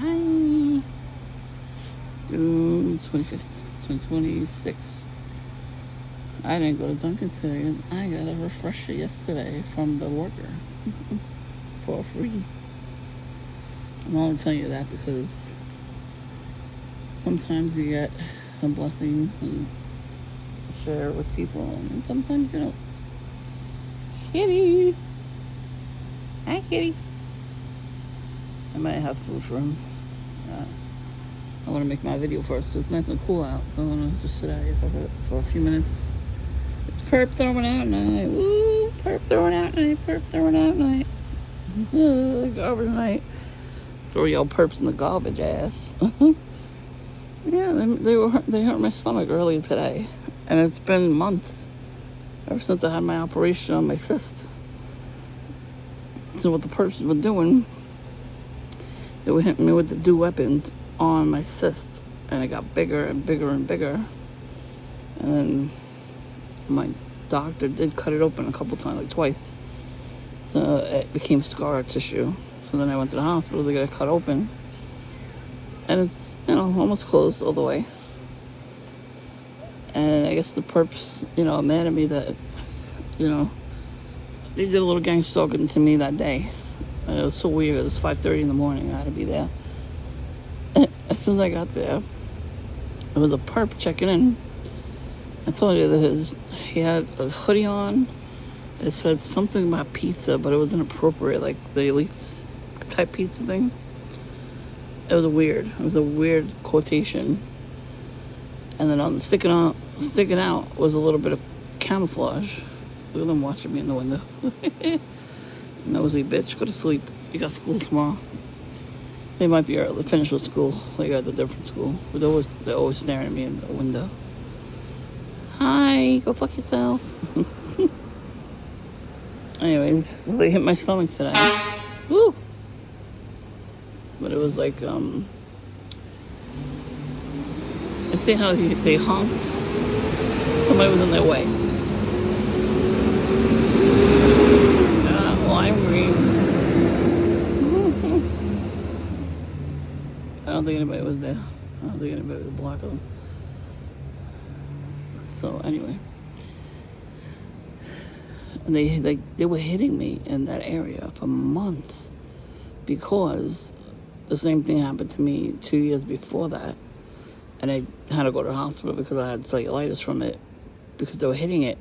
Hi. June 25th, 2026. I didn't go to Dunkin' today. I got a refresher yesterday from the worker for free. I'm only telling you that because sometimes you get a blessing and share with people, and sometimes you don't. Kitty. Hi, Kitty. I might have food for him. I want to make my video first. It's nice and cool out, so I want to just sit out here for a few minutes. It's perp throwing out night. Woo! Perp throwing out night. Perp throwing out night. Garbage night. Throw y'all perps in the garbage ass. Yeah, they hurt my stomach earlier today, and it's been months ever since I had my operation on my cyst. So what the perps were doing, they were hitting me with the dew weapons on my cyst, and it got bigger and bigger and bigger. And then my doctor did cut it open a couple times, like twice. So it became scar tissue. So then I went to the hospital to get it cut open. And it's, almost closed all the way. And I guess the perps, mad at me that, they did a little gang stalking to me that day. And it was so weird. It was 5:30 in the morning. I had to be there. As soon as I got there, there was a perp checking in. I told you that he had a hoodie on. It said something about pizza, but it was inappropriate, like the elite type pizza thing. It was a weird quotation. And then on sticking out was a little bit of camouflage. Look at them watching me in the window. Nosy bitch, go to sleep. You got school tomorrow. They might be early, finished with school. They got a different school. But they're always staring at me in the window. Hi, go fuck yourself. Anyways, so they hit my stomach today. Woo! But it was like, you see how they honked? Somebody was in their way. Lime green. I don't think anybody was there. I don't think anybody was blocking them. So anyway, and they were hitting me in that area for months because the same thing happened to me 2 years before that, and I had to go to the hospital because I had cellulitis from it because they were hitting it,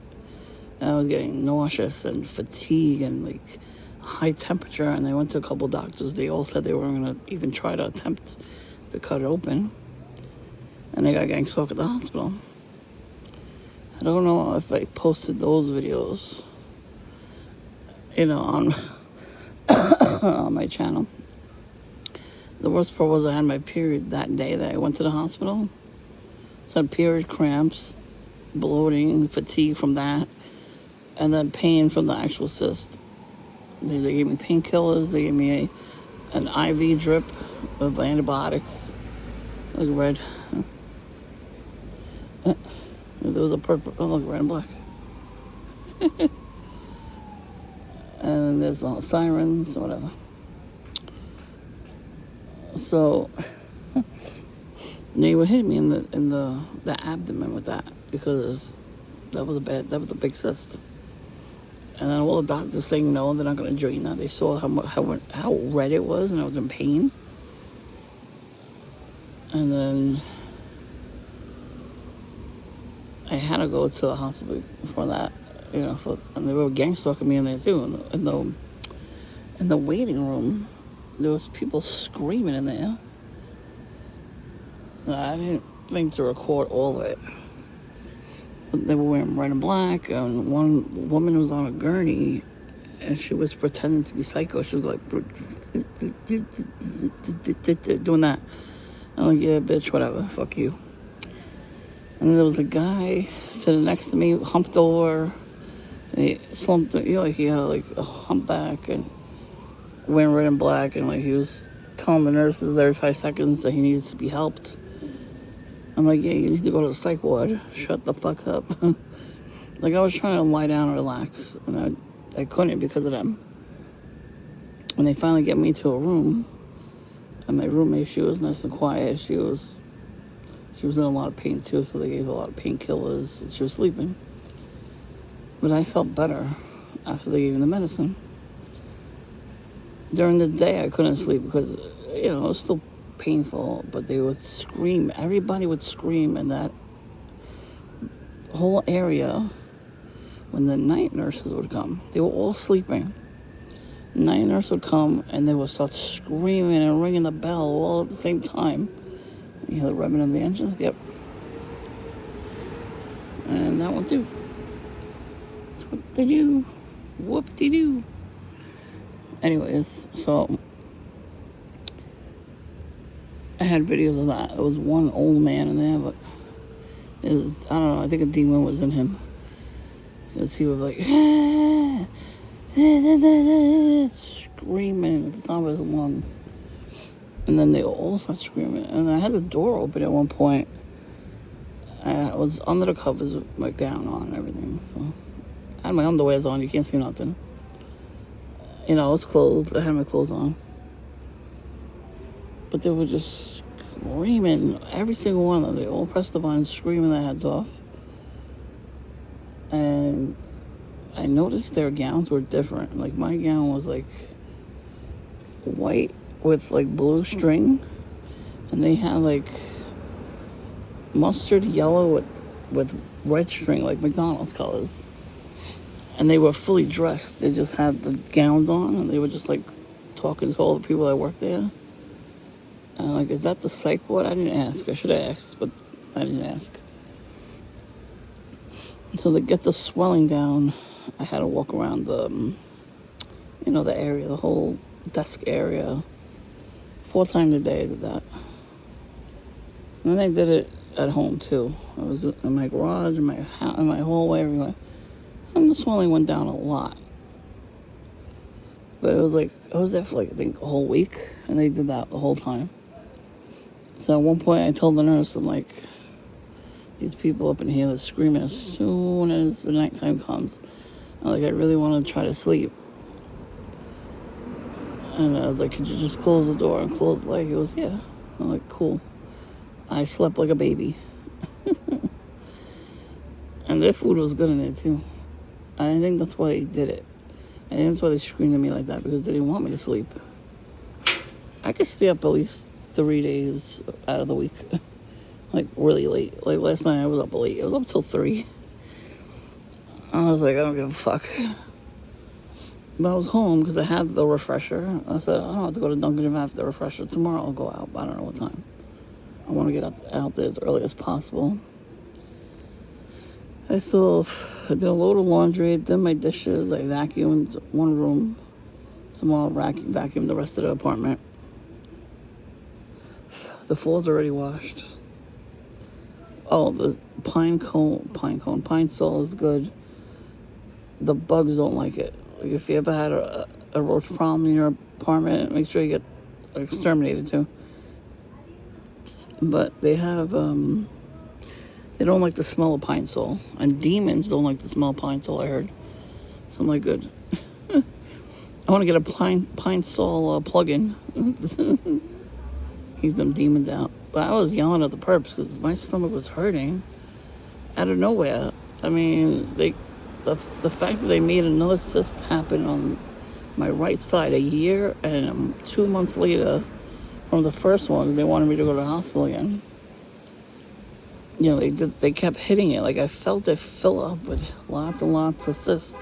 and I was getting nauseous and fatigue and like high temperature. And I went to a couple doctors. They all said they weren't gonna even try to attempt to cut it open, and I got gang stalked at the hospital. I don't know if I posted those videos, on on my channel. The worst part was I had my period that day that I went to the hospital. So I had period cramps, bloating, fatigue from that, and then pain from the actual cyst. They gave me painkillers. They gave me an IV drip of antibiotics. Look red. There was a purple. Oh, look, red and black. And there's sirens, whatever. So they were hitting me in the abdomen with that because that was a big cyst. And then all the doctors saying no, they're not going to drain that. They saw how red it was, and I was in pain. And then I had to go to the hospital for that, and they were gang stalking me in there too. In the waiting room, there was people screaming in there. I didn't think to record all of it. They were wearing red and black, and one woman was on a gurney, and she was pretending to be psycho. She was like doing that. I'm like, yeah, bitch, whatever, fuck you. And then there was a guy sitting next to me, humped over, and he slumped, like he had a humpback and wearing red and black, and like he was telling the nurses every 5 seconds that he needs to be helped. I'm like, yeah, you need to go to the psych ward. Shut the fuck up. Like, I was trying to lie down and relax, and I couldn't because of them. When they finally get me to a room, And my roommate, she was nice and quiet. She was in a lot of pain too, so they gave her a lot of painkillers. She was sleeping. But I felt better after they gave me the medicine. During the day, I couldn't sleep because, it was still painful, but they would scream. Everybody would scream in that whole area when the night nurses would come. They were all sleeping. Night nurse would come and they would start screaming and ringing the bell all at the same time. You hear the revving of the engines? Yep. And that one too. That's what they do. Whoop-de-doo. Anyways, so I had videos of that. There was one old man in there, but I don't know, I think a demon was in him. Because he was like, screaming at the top of his lungs. And then they all start screaming. And I had the door open at one point. I was under the covers with my gown on and everything. So I had my underwears on. You can't see nothing. I was clothed. I had my clothes on. But they were just screaming. Every single one of them. They all pressed the button, screaming their heads off. And I noticed their gowns were different. Like, my gown was, like, white with, like, blue string. And they had, like, mustard yellow with red string, like McDonald's colors. And they were fully dressed. They just had the gowns on, and they were just, like, talking to all the people that worked there. And I'm like, is that the psych ward? I didn't ask. I should have asked, but I didn't ask. So to get the swelling down, I had to walk around the area, the whole desk area. 4 times a day I did that. And then I did it at home too. I was in my garage, in my house, in my hallway, everywhere. And the swelling went down a lot. But it was like, I was there for like, I think, a whole week. And they did that the whole time. So at one point I told the nurse, I'm like, these people up in here, they're screaming as soon as the nighttime comes. I'm like, I really want to try to sleep. And I was like, could you just close the door and close the light? He goes, yeah. I'm like, cool. I slept like a baby. And their food was good in there too. I think that's why they did it. I think that's why they screamed at me like that, because they didn't want me to sleep. I could stay up at least 3 days out of the week. Like, really late. Like, last night I was up late. I was up till 3. I was like, I don't give a fuck. But I was home because I had the refresher. I said, I don't have to go to Dunkin' if I have the refresher. Tomorrow I'll go out, but I don't know what time. I want to get out there as early as possible. I did a load of laundry, did my dishes, I vacuumed one room. Tomorrow I'll vacuum the rest of the apartment. The floor's already washed. Oh, the pine sol is good. The bugs don't like it. Like, if you ever had a roach problem in your apartment, make sure you get exterminated too. But they have, they don't like the smell of pine sol. And demons don't like the smell of pine sol, I heard. So I'm like, good. I want to get a pine sol plug-in. Keep them demons out. But I was yelling at the perps because my stomach was hurting out of nowhere. I mean, the fact that they made another cyst happen on my right side a year and 2 months later from the first one, they wanted me to go to the hospital again. They kept hitting it. Like, I felt it fill up with lots and lots of cysts.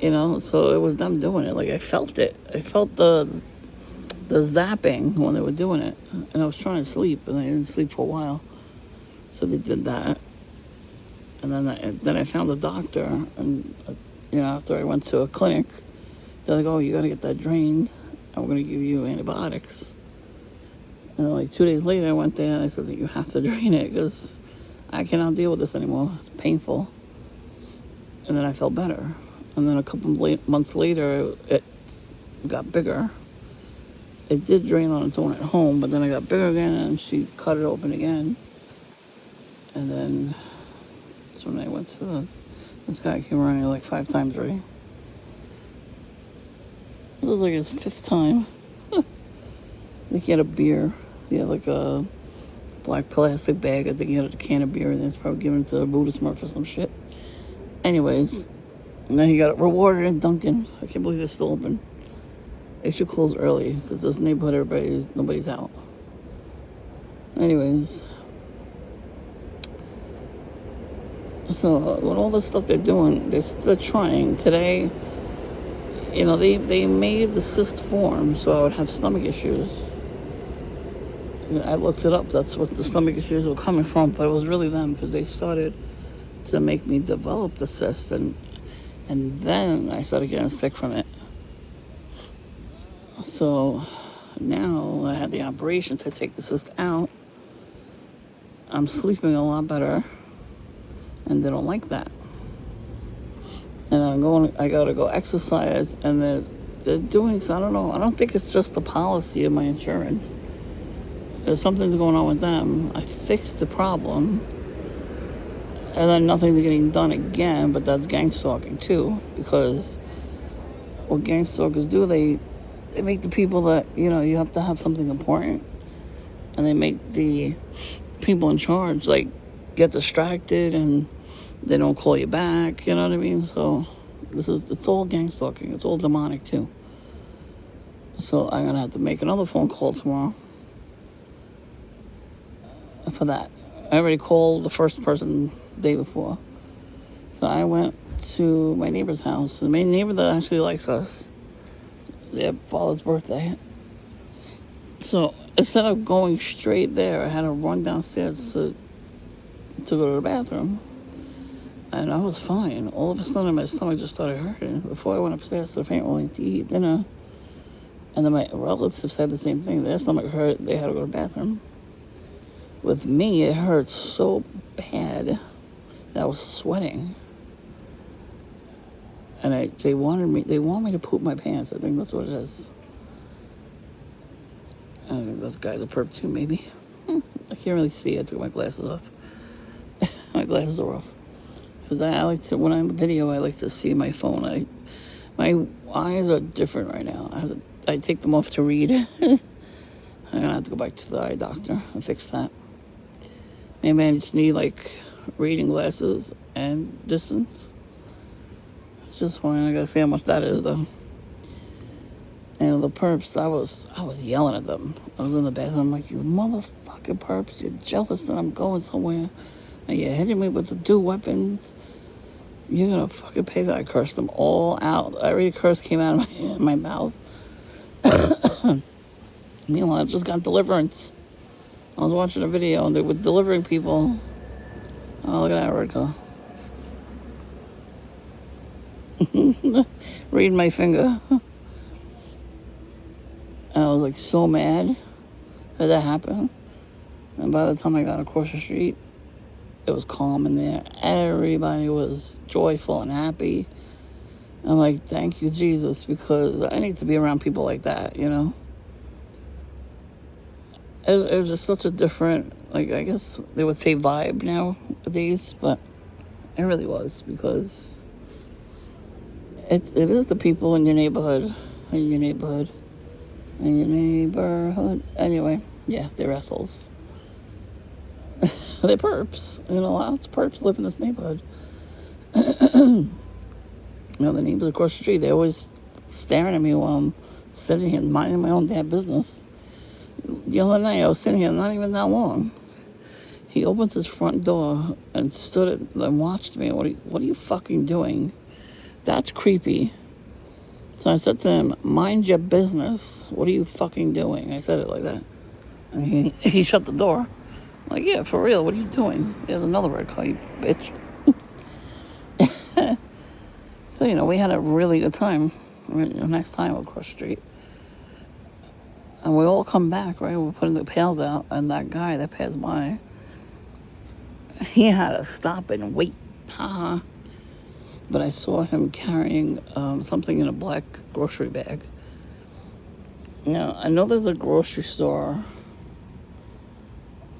So it was them doing it. Like, I felt it. I felt the zapping when they were doing it. And I was trying to sleep, and I didn't sleep for a while. So they did that. And then I found a doctor, and after I went to a clinic, they're like, oh, you gotta get that drained, and we're gonna give you antibiotics. And then, like, 2 days later, I went there, and I said that you have to drain it, because I cannot deal with this anymore. It's painful. And then I felt better. And then a couple months later, it got bigger. It did drain on its own at home, but then I got bigger again, and she cut it open again. And then that's when I went to this guy came around here like 5 times already. This was like his 5th time. think he had a beer. He had like a black plastic bag. I think he had a can of beer, and it's probably given it to Buddha Smurf or some shit. Anyways, and then he got rewarded at Dunkin'. I can't believe they're still open. They should close early because this neighborhood, nobody's out. Anyways, so with all this stuff they're doing, they're trying. Today, they made the cyst form so I would have stomach issues. I looked it up. That's what the stomach issues were coming from, but it was really them because they started to make me develop the cyst, and then I started getting sick from it. So now I had the operation to take the cyst out. I'm sleeping a lot better, and they don't like that. And I gotta go exercise, and they're doing so. I don't know. I don't think it's just the policy of my insurance. There's something's going on with them. I fixed the problem, and then nothing's getting done again. But that's gang stalking too, because what gang stalkers do, they make the people that you have to have something important, and they make the people in charge like get distracted and they don't call you back. You know what I mean? So it's all gang stalking. It's all demonic too. So I'm gonna have to make another phone call tomorrow for that. I already called the first person the day before. So I went to my neighbor's house, and my neighbor that actually likes us, their father's birthday. So instead of going straight there, I had to run downstairs to go to the bathroom. And I was fine. All of a sudden, my stomach just started hurting before I went upstairs to the family to eat dinner. And then my relatives said the same thing. Their stomach hurt. They had to go to the bathroom. With me, it hurt so bad that I was sweating. And they want me to poop my pants. I think that's what it is. I think this guy's a perp too, maybe. I can't really see. I took my glasses off. My glasses are off. Because I like to, when I'm in video, I like to see my phone. My eyes are different right now. I take them off to read. I'm going to have to go back to the eye doctor and fix that. Maybe I just need reading glasses and distance. It's just fine. I got to see how much that is though. And the perps, I was yelling at them. I was in the bathroom, I'm like, you motherfucking perps, you're jealous that I'm going somewhere. And you're hitting me with the dual weapons. You're gonna fucking pay that. I cursed them all out. Every curse came out of my mouth. Meanwhile, I just got deliverance. I was watching a video and they were delivering people. Oh, look at that record. Read my finger. And I was so mad that happened. And by the time I got across the street, it was calm in there. Everybody was joyful and happy. I'm like, thank you, Jesus, because I need to be around people like that, It was just such a different, I guess they would say vibe nowadays, but it really was, because it is the people in your neighborhood. Anyway, yeah, they're assholes. They're perps. Lots of perps live in this neighborhood. The neighbors across the street, they're always staring at me while I'm sitting here minding my own damn business. The other night, I was sitting here not even that long. He opens his front door and stood and watched me. What are you fucking doing? That's creepy. So I said to him, mind your business. What are you fucking doing? I said it like that. And he shut the door. I'm like, yeah, for real, what are you doing? There's another red car, you bitch. So, we had a really good time. Next time we'll cross the street. And we all come back, right? We're putting the pails out, and that guy that passed by, he had to stop and wait. But I saw him carrying something in a black grocery bag. Now, I know there's a grocery store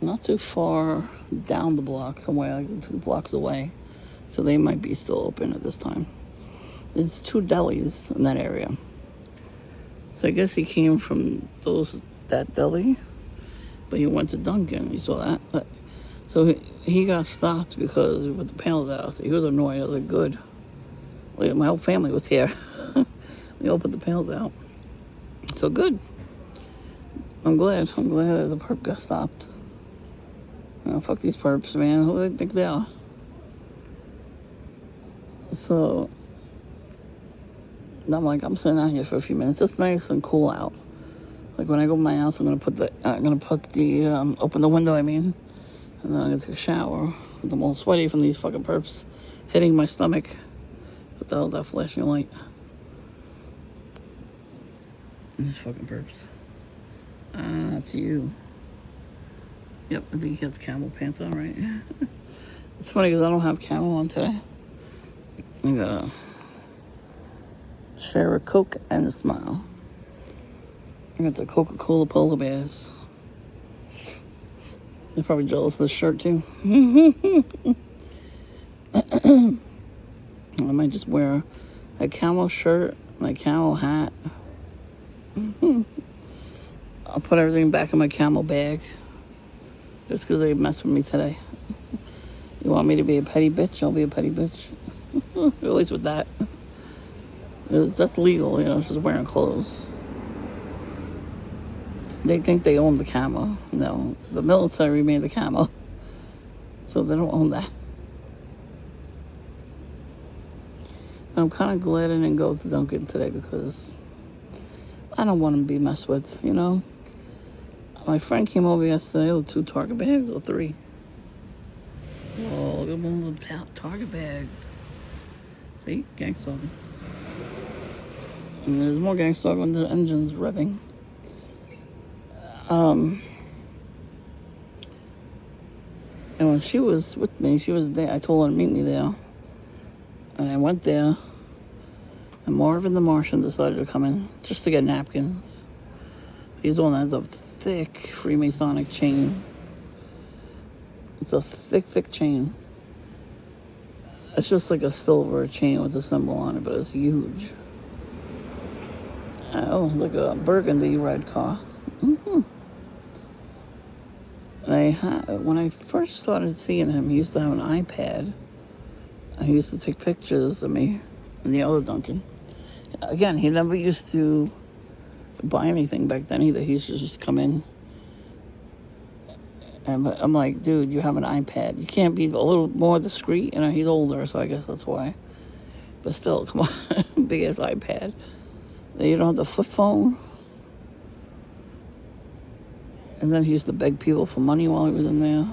not too far down the block somewhere, 2 blocks away. So they might be still open at this time. There's 2 delis in that area. So I guess he came from that deli, but he went to Dunkin'. You saw that? So he got stopped because we put the pails out. So he was annoyed. I was like, good. Like, my whole family was here. We all put the pails out. So good. I'm glad that the perp got stopped. Fuck these perps, man. Who do they think they are? So I'm sitting out here for a few minutes. It's nice and cool out. Like when I go to my house, I'm gonna open the window. And then I'm gonna take a shower. I'm all sweaty from these fucking perps hitting my stomach. What the hell is that flashing light? These fucking perps. It's you. Yep, I think he has camel pants on, right? It's funny because I don't have camel on today. I gotta share a Coke and a smile. I got the Coca-Cola polar bears. They're probably jealous of this shirt too. I might just wear a camel shirt, my camel hat. I'll put everything back in my camel bag. Just because they messed with me today. You want me to be a petty bitch? I'll be a petty bitch. At least with that. That's legal, it's just wearing clothes. They think they own the camo. No, the military made the camo. So they don't own that. I'm kind of glad I didn't go to Dunkin' today because I don't want to be messed with, My friend came over yesterday with 2 Target bags or 3. Oh, look at one of the Target bags. See? Gang stalking. And there's more gang stalking when the engine's revving. And when she was with me, she was there. I told her to meet me there. And I went there. And Marvin the Martian decided to come in just to get napkins. He's the one that has a thick Freemasonic chain. It's a thick, thick chain. It's just like a silver chain with a symbol on it, but it's huge. Oh, like a burgundy red car. And when I first started seeing him, he used to have an iPad. And he used to take pictures of me in the other Dunkin'. Again, he never used to buy anything back then either. He used to just come in. And I'm like, dude, you have an iPad. You can't be a little more discreet. He's older, so I guess that's why. But still, come on. Big ass iPad. You don't have the flip phone. And then he used to beg people for money while he was in there.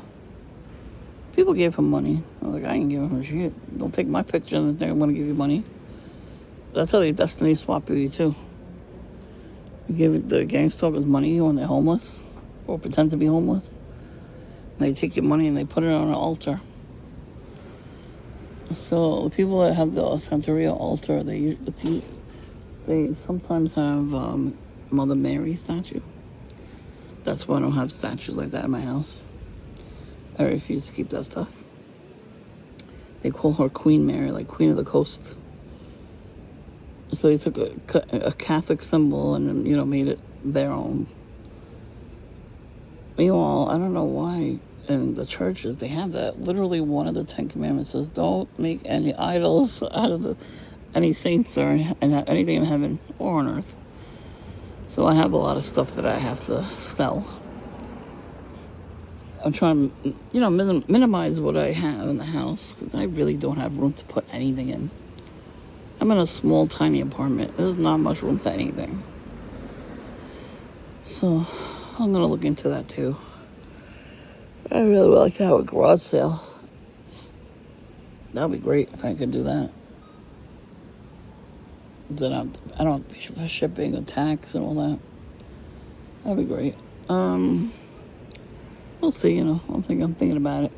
People gave him money. I was like, I ain't giving him shit. Don't take my picture and think I'm going to give you money. That's how they destiny swap you, too. You give the gang stalkers money when they're homeless or pretend to be homeless. And they take your money and they put it on an altar. So the people that have the Santeria altar, they sometimes have Mother Mary statue. That's why I don't have statues like that in my house. I refuse to keep that stuff. They call her Queen Mary, like Queen of the Coast. So they took a Catholic symbol and, made it their own. Meanwhile, I don't know why in the churches they have that. Literally one of the 10 Commandments says, don't make any idols out of any saints or anything in heaven or on earth. So I have a lot of stuff that I have to sell. I'm trying to, minimize what I have in the house because I really don't have room to put anything in. I'm in a small, tiny apartment. There's not much room for anything. So I'm going to look into that too. I really would like to have a garage sale. That would be great if I could do that. Then I don't have to pay for shipping and tax and all that. That'd be great. We'll see, I'm thinking about it.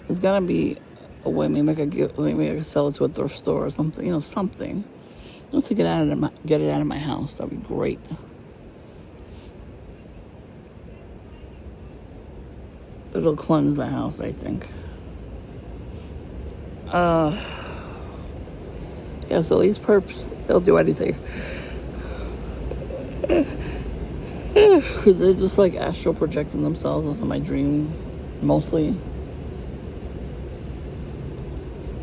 There's gotta be a way, maybe I could sell it to a thrift store or something, something. Just to get it out of my house. That'd be great. It'll cleanse the house, I think. Yeah, so these perps, they'll do anything. Because they're just like astral projecting themselves into my dream, mostly.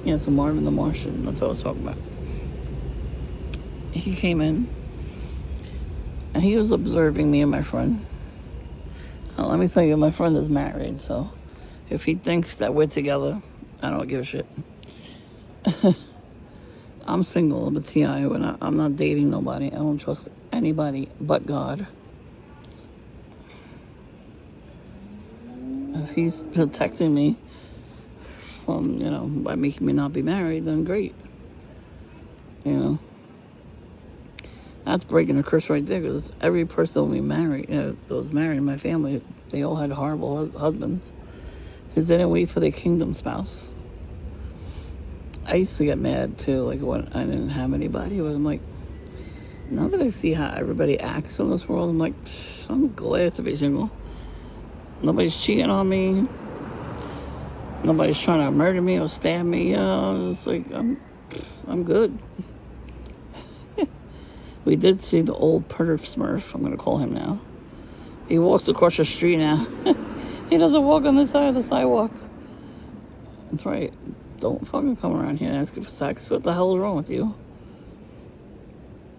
Yeah, so Marvin the Martian, that's what I was talking about. He came in, and he was observing me and my friend. Let me tell you, my friend is married, so if he thinks that we're together, I don't give a shit. I'm single, I'm a TI. I'm not dating nobody. I don't trust anybody but God. If he's protecting me from, by making me not be married, then great. That's breaking a curse right there, because every person we married, that was married in my family, they all had horrible husbands, because they didn't wait for their kingdom spouse. I used to get mad too, like when I didn't have anybody, but I'm like, now that I see how everybody acts in this world, I'm like, I'm glad to be single. Nobody's cheating on me. Nobody's trying to murder me or stab me. It's like, I'm good. We did see the old Perv Smurf, I'm going to call him now. He walks across the street now. He doesn't walk on the side of the sidewalk. That's right. Don't fucking come around here and ask for sex. What the hell is wrong with you?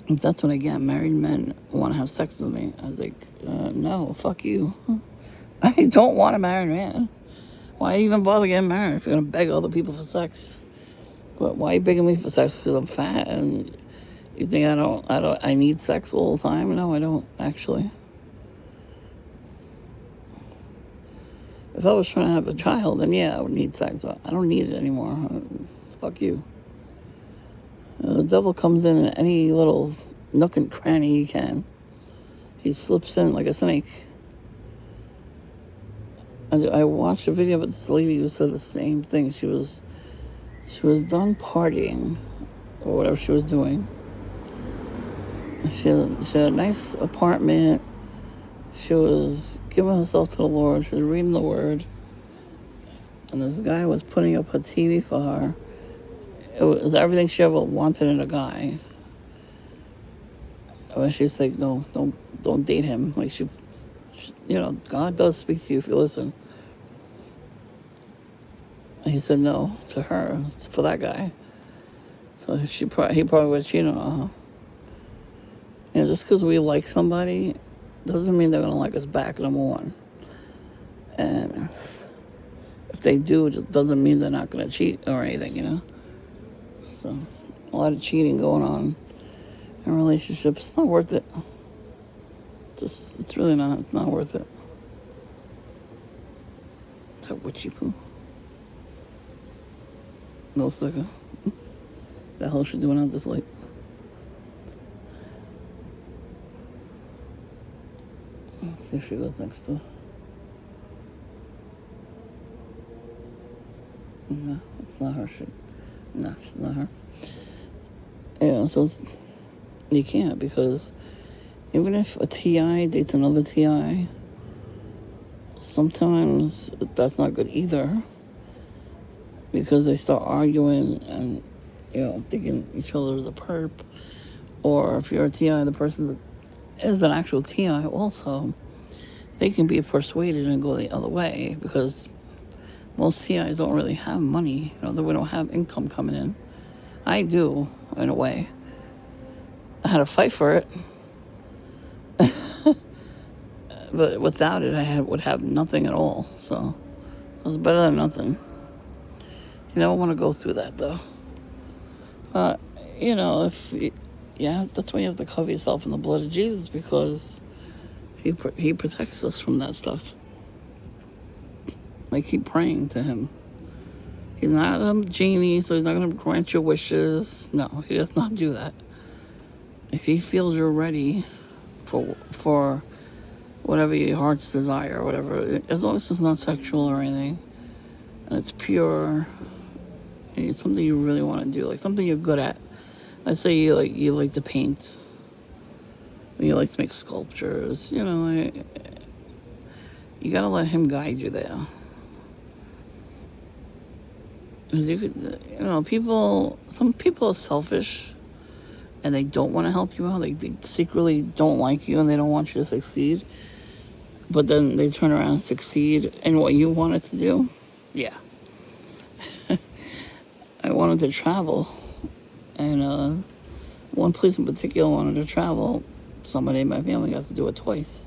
That's when I get married men want to have sex with me. I was like, no, fuck you. I don't want to marry a man. Why even bother getting married if you're going to beg other people for sex? But why are you begging me for sex? Because I'm fat and you think I need sex all the time? No, I don't, actually. If I was trying to have a child, then yeah, I would need sex, but I don't need it anymore. Fuck you. The devil comes in any little nook and cranny he can. He slips in like a snake. I watched a video of this lady who said the same thing. She was done partying, or whatever she was doing. She had a nice apartment. She was giving herself to the Lord. She was reading the Word. And this guy was putting up her TV for her. It was everything she ever wanted in a guy. But she's like, no, don't date him. Like she, God does speak to you if you listen. And he said no to her, for that guy. So he probably would cheat on her. Just because we like somebody doesn't mean they're going to like us back, number one. And if they do, it just doesn't mean they're not going to cheat or anything, So, a lot of cheating going on in relationships. It's not worth it. It's really not. It's not worth it. Is that witchy poo? Looks like the hell she doing out this late? Let's see if she goes next to her. No, it's not her. No, she's not her. Yeah, so you can't, because even if a TI dates another TI, sometimes that's not good either, because they start arguing and, thinking each other is a perp. Or if you're a TI, the person is an actual TI also, they can be persuaded and go the other way, because most TIs don't really have money. We don't have income coming in. I do, in a way. I had to fight for it. But without it, would have nothing at all. So it was better than nothing. You don't want to go through that, though. That's why you have to cover yourself in the blood of Jesus, because he protects us from that stuff. Like, keep praying to him. He's not a genie, so he's not going to grant your wishes. No, he does not do that. If he feels you're ready for whatever your heart's desire, or whatever, as long as it's not sexual or anything, and it's pure, and it's something you really want to do, like something you're good at. Let's say you like to paint, you like to make sculptures. You gotta let him guide you there. Because some people are selfish, and they don't want to help you out. They secretly don't like you, and they don't want you to succeed. but then they turn around and succeed in what you wanted to do. Yeah. I wanted to travel, and one place in particular wanted to travel. Somebody in my family got to do it twice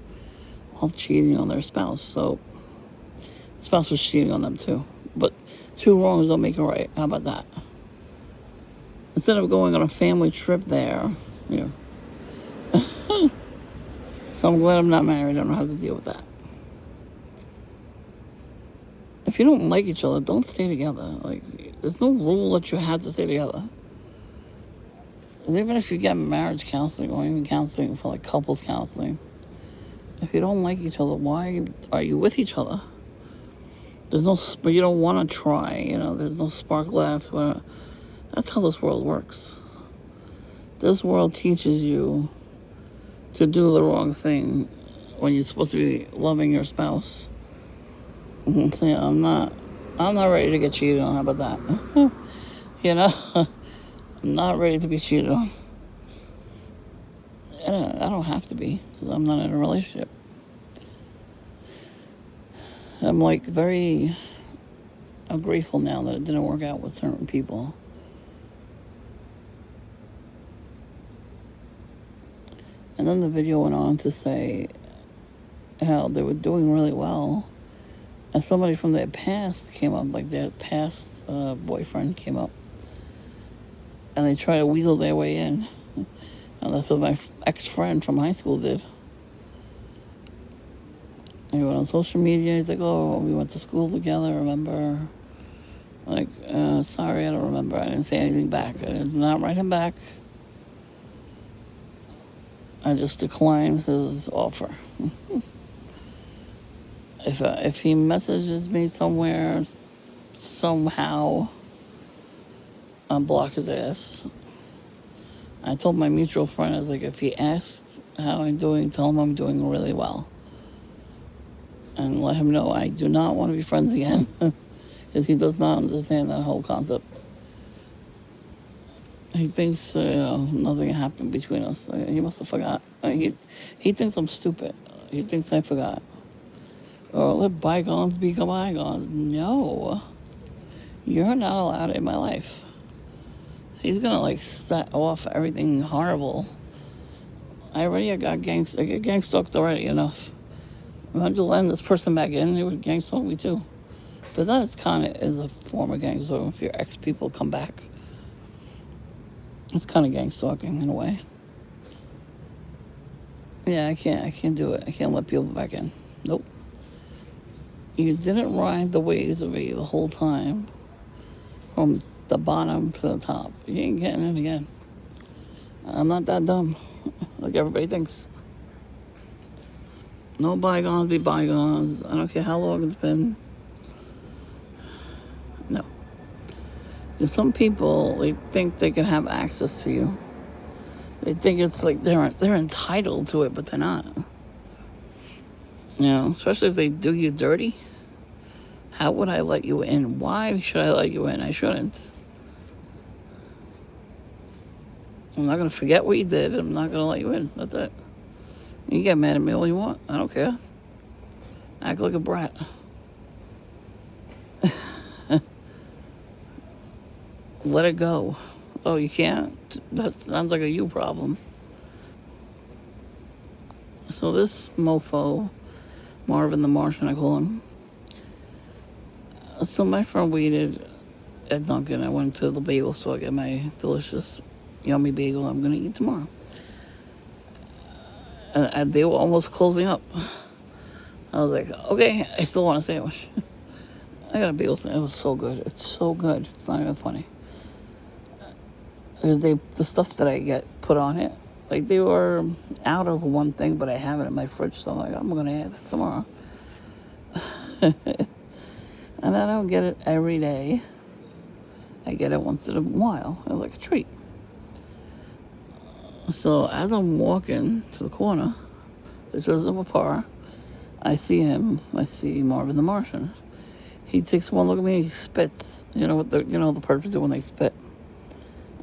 while cheating on their spouse. So the spouse was cheating on them too. But two wrongs don't make a right. How about that? Instead of going on a family trip there, you know. So I'm glad I'm not married. I don't have to deal with that. If you don't like each other, don't stay together. Like, there's no rule that you have to stay together. Even if you get marriage counseling or even counseling for like couples counseling, if you don't like each other, why are you with each other? There's no, you don't want to try, you know, there's no spark left. That's how this world works. This world teaches you to do the wrong thing when you're supposed to be loving your spouse. So yeah, I'm not ready to get cheated on. How about that? You know, I'm not ready to be cheated on. I don't have to be because I'm not in a relationship. I'm like I'm grateful now that it didn't work out with certain people. And then the video went on to say how they were doing really well. And somebody from their past came up, like their past boyfriend came up. And they tried to weasel their way in. And that's what my ex-friend from high school did. He went on social media. He's like, oh, we went to school together, remember? Like, sorry, I don't remember. I didn't say anything back. I did not write him back. I just declined his offer. If he messages me somewhere, somehow, I'll block his ass. I told my mutual friend, I was like, if he asks how I'm doing, tell him I'm doing really well. And let him know I do not want to be friends again. Because he does not understand that whole concept. He thinks, nothing happened between us. He must have forgot. He thinks I'm stupid. He thinks I forgot. Or let bygones become bygones. No. You're not allowed in my life. He's gonna set off everything horrible. I already got gang stalked already enough. If I just let this person back in, he would gang stalk me too. But that is a form of gang stalking. If your ex people come back, it's kind of gang stalking in a way. Yeah, I can't do it. I can't let people back in. Nope. You didn't ride the waves of me the whole time, from the bottom to the top. You ain't getting in again. I'm not that dumb, like everybody thinks. No bygones be bygones. I don't care how long it's been. No. Because some people, they think they can have access to you. They think it's like they're entitled to it, but they're not. You know, especially if they do you dirty. How would I let you in? Why should I let you in? I shouldn't. I'm not going to forget what you did. I'm not going to let you in. That's it. You get mad at me all you want. I don't care. Act like a brat. Let it go. Oh, you can't? That sounds like a you problem. So this mofo, Marvin the Martian, I call him. So my friend waited at Dunkin'. I went to the bagel store to get my delicious, yummy bagel I'm going to eat tomorrow. And they were almost closing up. I was like, okay, I still want a sandwich. I got a bagel sandwich. It was so good. It's so good. It's not even funny. Because the stuff that I get put on it, like they were out of one thing, but I have it in my fridge, so I'm like, I'm going to add that tomorrow. And I don't get it every day. I get it once in a while, like a treat. So as I'm walking to the corner, which is a par, I see him. I see Marvin the Martian. He takes one look at me and he spits. You know what the perps do when they spit.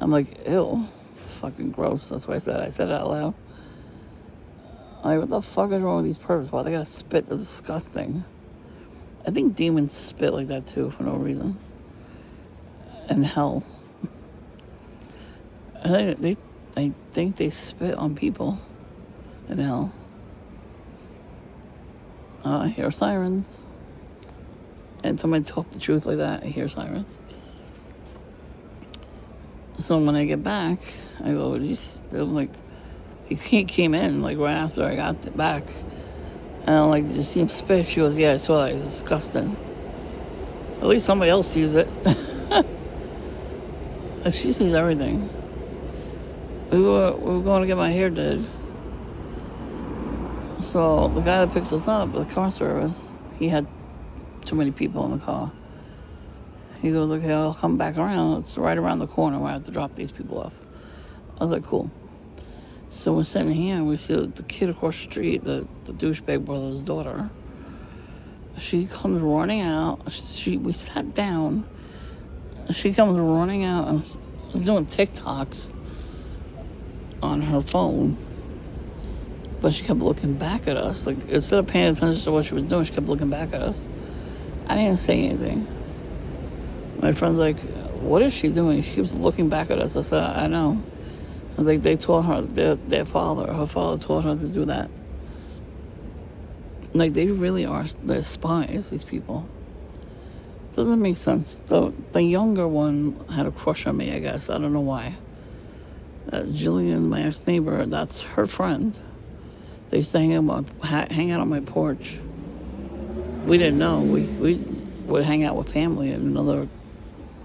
I'm like, ew, it's fucking gross. That's why I said it out loud. Like, what the fuck is wrong with these perps? Why they gotta spit? They're disgusting. I think demons spit like that too for no reason. And hell. I think they spit on people in hell. I hear sirens. And somebody talk the truth like that, I hear sirens. So when I get back, I go, I'm like, he came in like right after I got back. And I'm like, did you see him spit? She goes, yeah, I saw that. It's disgusting. At least somebody else sees it. And she sees everything. We were going to get my hair did. So the guy that picks us up, the car service, he had too many people in the car. He goes, okay, I'll come back around. It's right around the corner where I have to drop these people off. I was like, cool. So we're sitting here and we see the kid across the street, the douchebag brother's daughter. She comes running out. We sat down. She comes running out and was doing TikToks on her phone. But she kept looking back at us. Like, instead of paying attention to what she was doing, she kept looking back at us. I didn't say anything. My friend's like, what is she doing? She keeps looking back at us. I said, I know. I was like, they told her, her father told her to do that. Like, they really are, they're spies, these people. Doesn't make sense. The younger one had a crush on me, I guess. I don't know why. Jillian, my ex-neighbor, that's her friend. They used to hang out on my porch. We didn't know. We would hang out with family in another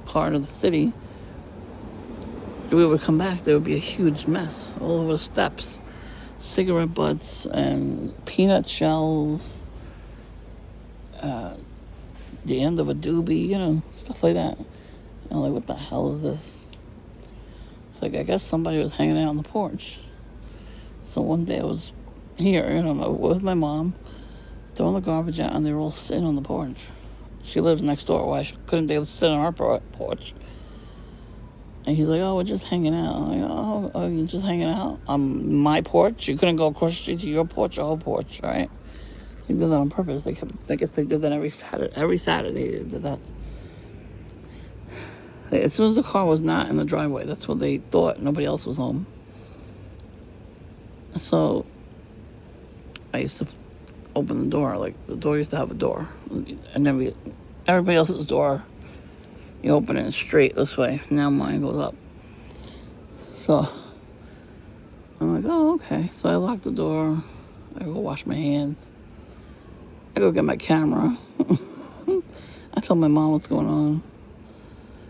part of the city. We would come back, there would be a huge mess all over the steps. Cigarette butts and peanut shells. The end of a doobie, stuff like that. I'm like, what the hell is this? It's like, I guess somebody was hanging out on the porch. So one day I was here, with my mom, throwing the garbage out, and they were all sitting on the porch. She lives next door. Why couldn't they sit on our porch? And he's like, oh, we're just hanging out. I'm like, oh, you're just hanging out on my porch? You couldn't go across the street to your porch, our porch, right? They did that on purpose. I guess they did that every Saturday. Every Saturday they did that. As soon as the car was not in the driveway, that's what they thought. Nobody else was home. So I used to open the door. Like, the door used to have a door. And then everybody else's door, you open it straight this way. Now mine goes up. So I'm like, oh, okay. So I lock the door. I go wash my hands. I go get my camera. I tell my mom what's going on.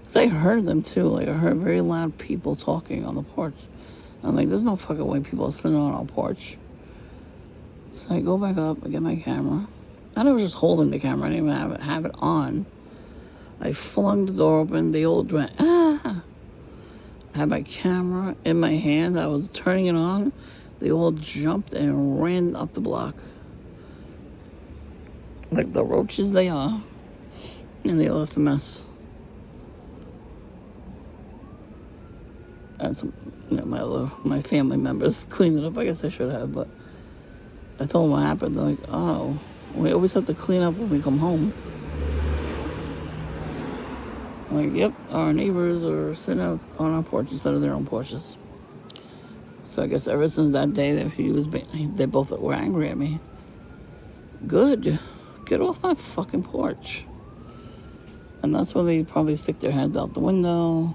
Because I heard them too. Like, I heard very loud people talking on the porch. I'm like, there's no fucking way people are sitting on our porch. So I go back up, I get my camera. And I was just holding the camera. I didn't even have it on. I flung the door open. They all went, ah! I had my camera in my hand. I was turning it on. They all jumped and ran up the block. Like the roaches they are. And they left a mess. And some, my family members cleaned it up. I guess I should have, but I told them what happened. They're like, oh, we always have to clean up when we come home. I'm like, yep, our neighbors are sitting out on our porch instead of their own porches. So I guess ever since that day that they both were angry at me. Good. Get off my fucking porch. And that's where they probably stick their heads out the window.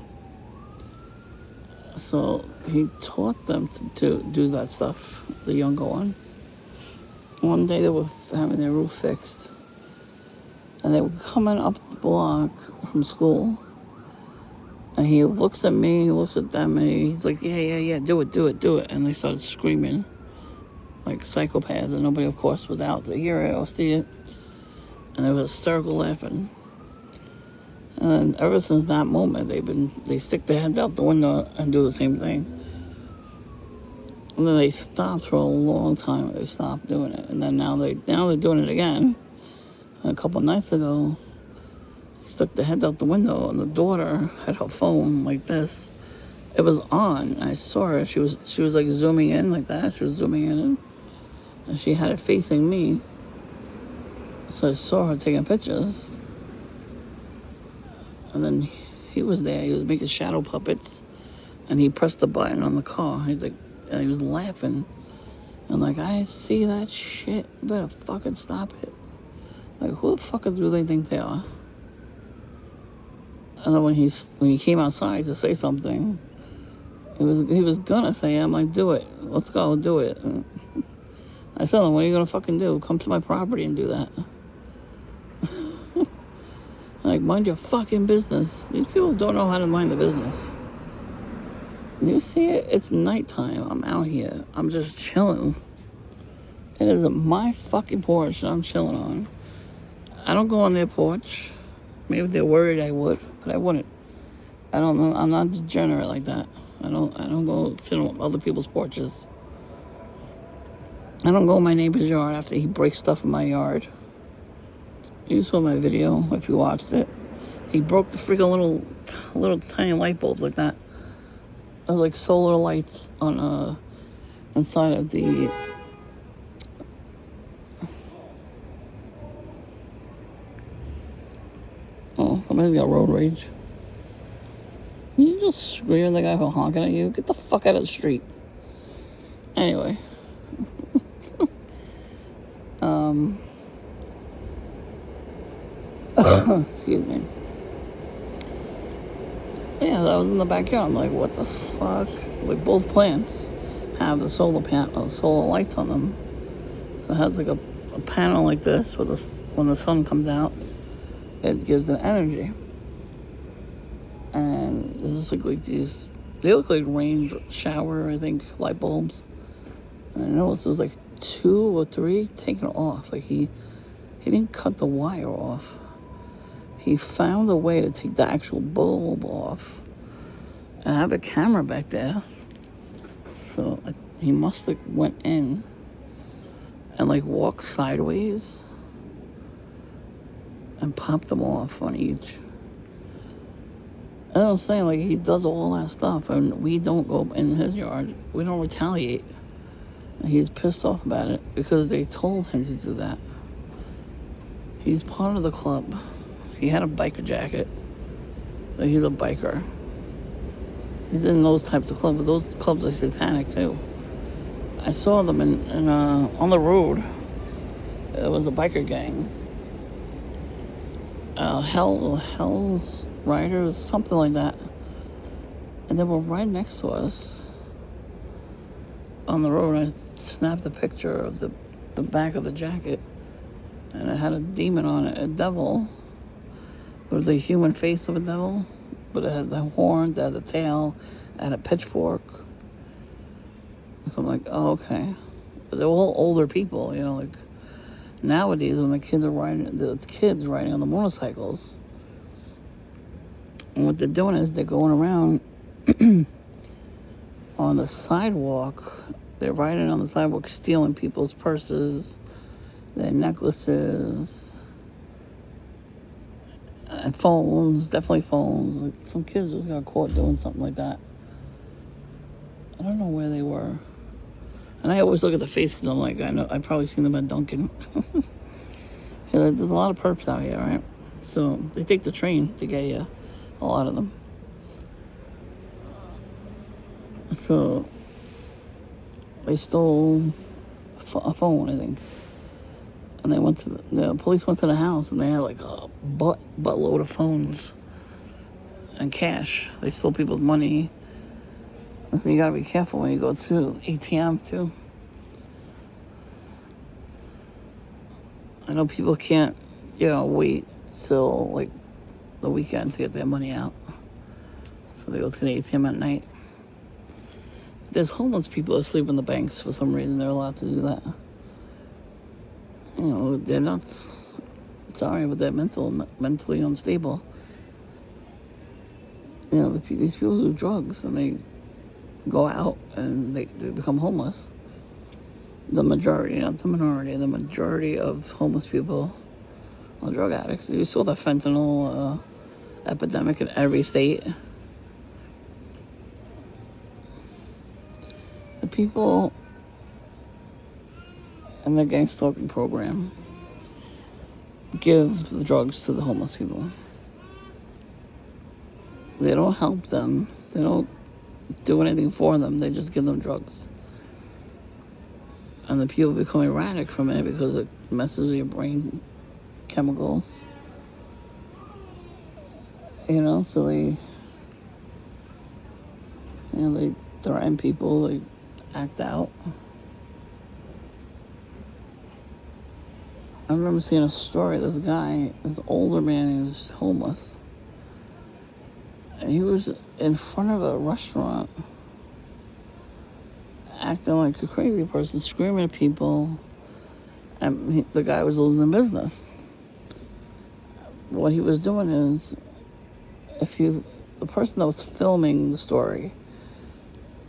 So he taught them to do that stuff, the younger one. One day they were having their roof fixed. And they were coming up the block from school. And he looks at me, he looks at them, and he's like, yeah, do it. And they started screaming like psychopaths. And nobody, of course, was out to hear it or see it. And they were hysterical laughing. And ever since that moment, they stick their heads out the window and do the same thing. And then they stopped for a long time. They stopped doing it. And then now they're doing it again. And a couple of nights ago, they stuck their heads out the window, and the daughter had her phone like this. It was on. I saw her. She was like zooming in like that. She was zooming in. And she had it facing me. So I saw her taking pictures. And then he was there. He was making shadow puppets. And he pressed the button on the car. He's like, and he was laughing. And like, I see that shit. You better fucking stop it. Like, who the fuck do they think they are? And then when he came outside to say something, he was gonna say, I'm like, do it. Let's go, do it. And I told him, what are you gonna fucking do? Come to my property and do that. Like, mind your fucking business. These people don't know how to mind the business. You see it? It's nighttime. I'm out here. I'm just chilling. It is my fucking porch that I'm chilling on. I don't go on their porch. Maybe they're worried I would, but I wouldn't. I don't know. I'm not degenerate like that. I don't go sit on other people's porches. I don't go in my neighbor's yard after he breaks stuff in my yard. You saw my video if you watched it. He broke the freaking little tiny light bulbs like that. It was like solar lights on inside of the oh, somebody's got road rage. You just scream at the guy for honking at you. Get the fuck out of the street. Anyway. Excuse me. Yeah, that was in the backyard. I'm like, what the fuck? Like, both plants have the solar lights on them. So it has like a panel like this with when the sun comes out, it gives it energy. And it's like these, they look like rain shower, I think, light bulbs. And I noticed there was like 2 or 3 taken off. Like he didn't cut the wire off. He found a way to take the actual bulb off. And I have a camera back there. So he must have went in and like walked sideways and popped them off on each. And I'm saying, like, he does all that stuff and we don't go in his yard. We don't retaliate. And he's pissed off about it because they told him to do that. He's part of the club. He had a biker jacket, so he's a biker. He's in those types of clubs, but those clubs are satanic too. I saw them on the road. It was a biker gang. Hell's Riders, something like that. And they were right next to us on the road. I snapped a picture of the back of the jacket, and it had a demon on it, a devil. It was a human face of a devil, but it had the horns, it had the tail, it had a pitchfork. So I'm like, oh, okay. But they're all older people, you know, like nowadays when the kids are riding on the motorcycles. And what they're doing is they're going around on the sidewalk. They're riding on the sidewalk, stealing people's purses, their necklaces, and phones, definitely phones. Like, some kids just got caught doing something like that. I don't know where they were. And I always look at the face because I'm like, I know I've probably seen them at Dunkin'. There's a lot of perps out here, right? So they take the train to get you, a lot of them. So they stole a phone, I think. And they the police went to the house and they had like a buttload of phones and cash. They stole people's money. And so you gotta be careful when you go to ATM too. I know people can't, wait till like the weekend to get their money out. So they go to the ATM at night. There's homeless people that sleep in the banks for some reason. They're allowed to do that. They're not sorry, but they're mentally unstable. These people do drugs and they go out and they become homeless. The majority, not the minority, the majority of homeless people are drug addicts. You saw the fentanyl epidemic in every state. The people, and the gang stalking program gives the drugs to the homeless people. They don't help them. They don't do anything for them. They just give them drugs. And the people become erratic from it because it messes with your brain chemicals. So they threaten people, they act out. I remember seeing a story, this older man, he was homeless. And he was in front of a restaurant, acting like a crazy person, screaming at people, and the guy was losing business. What he was doing is, the person that was filming the story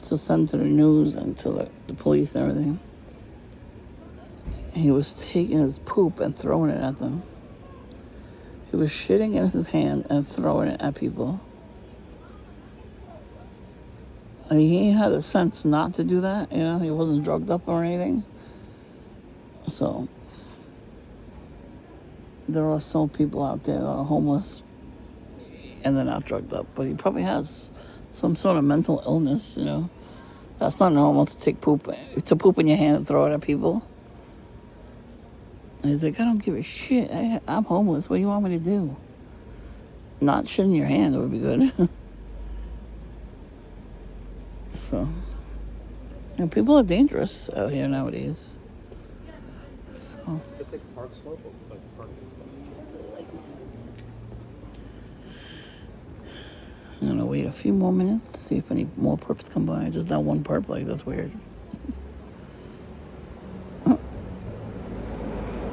to send to the news and to the police and everything, he was taking his poop and throwing it at them. He was shitting in his hand and throwing it at people. And he had a sense not to do that, he wasn't drugged up or anything. So there are still people out there that are homeless and they're not drugged up, but he probably has some sort of mental illness, That's not normal to poop in your hand and throw it at people. And he's like, I don't give a shit. I'm homeless. What do you want me to do? Not shit in your hand would be good. So, people are dangerous out here nowadays. So. It's like Park Slope, like the park is. I'm gonna wait a few more minutes, see if any more perps come by. Just that one perp, that's weird.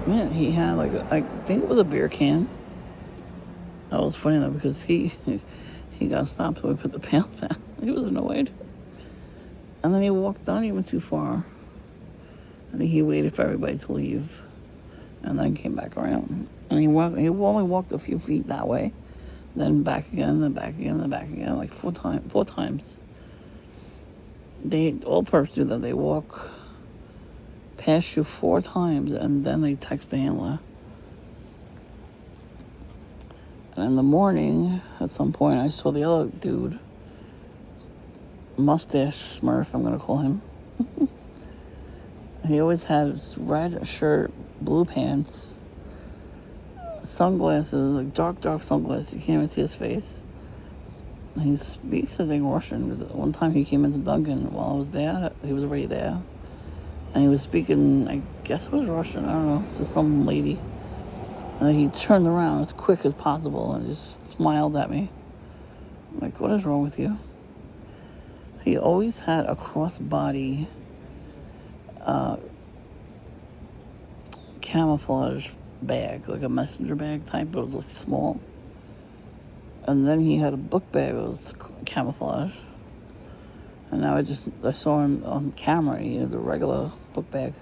Man, he had I think it was a beer can. That was funny though, because he got stopped, so we put the pails down. He was annoyed. And then he walked not even too far. I think he waited for everybody to leave and then came back around. And he only walked a few feet that way, then back again, then back again, then back again, like four times. All perps do that. They walk past you 4 times and then they text the handler. And in the morning, at some point, I saw the other dude, Mustache Smurf, I'm going to call him. He always had his red shirt, blue pants, sunglasses, like dark sunglasses. You can't even see his face. And he speaks, I think, Russian. Because one time he came into Dunkin' while I was there. He was already there. And he was speaking, I guess it was Russian. I don't know. It's just some lady. And then he turned around as quick as possible and just smiled at me. I'm like, what is wrong with you? He always had a crossbody camouflage bag, like a messenger bag type, but it was like small. And then he had a book bag that was camouflage. And now I saw him on camera. He has a regular book bag,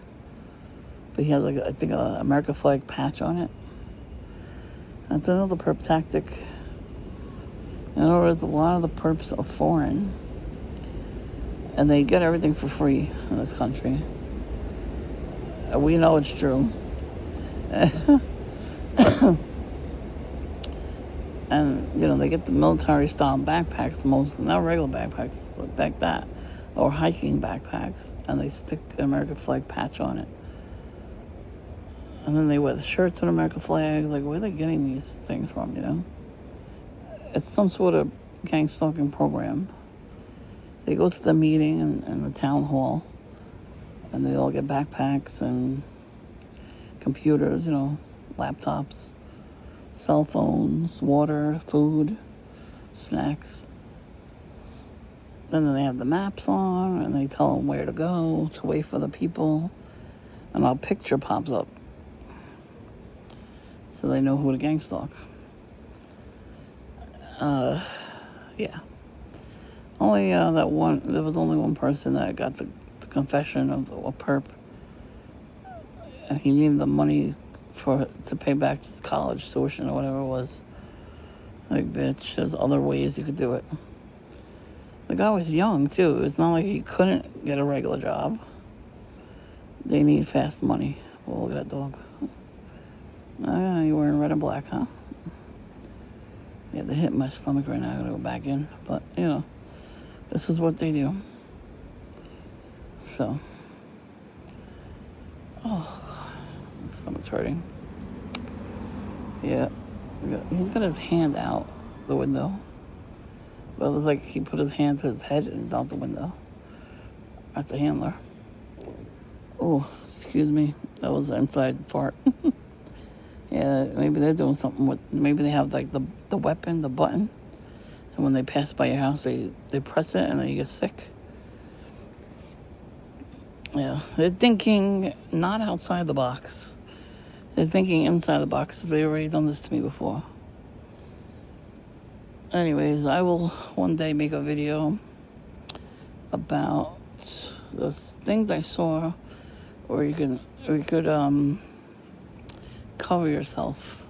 but he has I think a American flag patch on it. That's another perp tactic. In other words, a lot of the perps are foreign, and they get everything for free in this country. We know it's true. And, they get the military-style backpacks, not regular backpacks like that, or hiking backpacks, and they stick an American flag patch on it. And then they wear the shirts with American flags. Like, where are they getting these things from, It's some sort of gang stalking program. They go to the meeting in the town hall, and they all get backpacks and computers, laptops, cell phones, water, food, snacks. And then they have the maps on, and they tell them where to go, to wait for the people, and a picture pops up, so they know who to gang stalk. Yeah. There was only one person that got the confession of a perp, and he needed the money to pay back his college tuition or whatever it was. Like, bitch, there's other ways you could do it. The guy was young, too. It's not like he couldn't get a regular job. They need fast money. Oh, look at that dog. You're wearing red and black, huh? Yeah, they hit my stomach right now. I gotta go back in. But, this is what they do. So. Oh, God. My stomach's hurting. Yeah. He's got his hand out the window. Well, it's like he put his hand to his head and it's out the window. That's a handler. Oh, excuse me. That was an inside fart. Yeah, maybe they're doing something with... Maybe they have, like, the weapon, the button. And when they pass by your house, they press it and then you get sick. Yeah, they're thinking not outside the box. They're thinking inside the box. They've already done this to me before. Anyways, I will one day make a video about the things I saw where you could cover yourself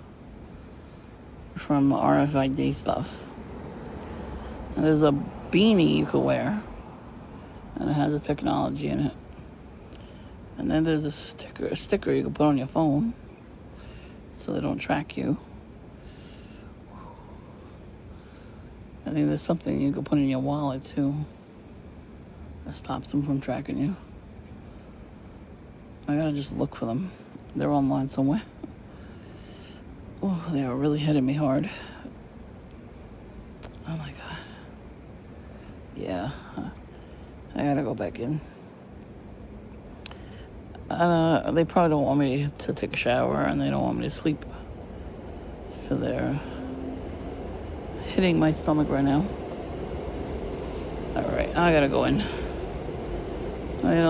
from RFID stuff. And there's a beanie you could wear, and it has a technology in it. And then there's a sticker you can put on your phone so they don't track you. I think there's something you can put in your wallet too that stops them from tracking you. I gotta just look for them. They're online somewhere. Oh, they are really hitting me hard. Oh my God. Yeah. I gotta go back in. They probably don't want me to take a shower and they don't want me to sleep. So they're hitting my stomach right now. Alright, I gotta go in.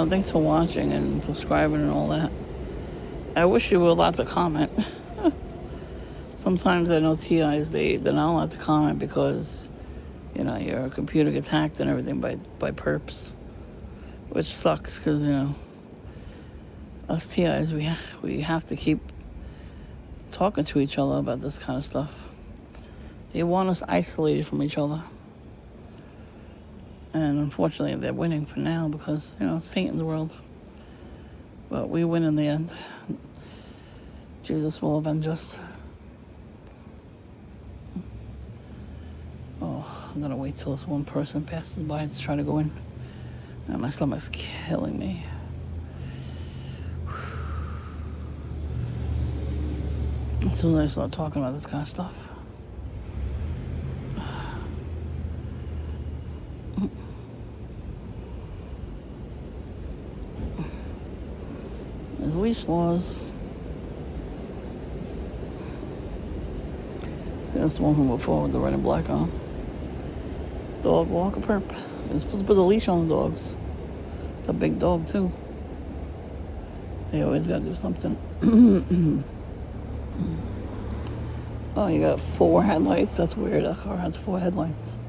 Thanks for watching and subscribing and all that. I wish you were allowed to comment. Sometimes I know TIs, they're not allowed to comment because, your computer gets hacked and everything by perps. Which sucks because, us TIs, we have to keep talking to each other about this kind of stuff. They want us isolated from each other. And unfortunately, they're winning for now because, it's Satan's world. But we win in the end. Jesus will avenge us. Oh, I'm gonna wait till this one person passes by to try to go in. And my stomach's killing me. As soon as I start talking about this kind of stuff. There's leash laws. See, that's the one from before with the red and black on. Dog walker perp. You're supposed to put a leash on the dogs. It's a big dog, too. They always gotta do something. Oh, you got 4 headlights? That's weird. That car has 4 headlights.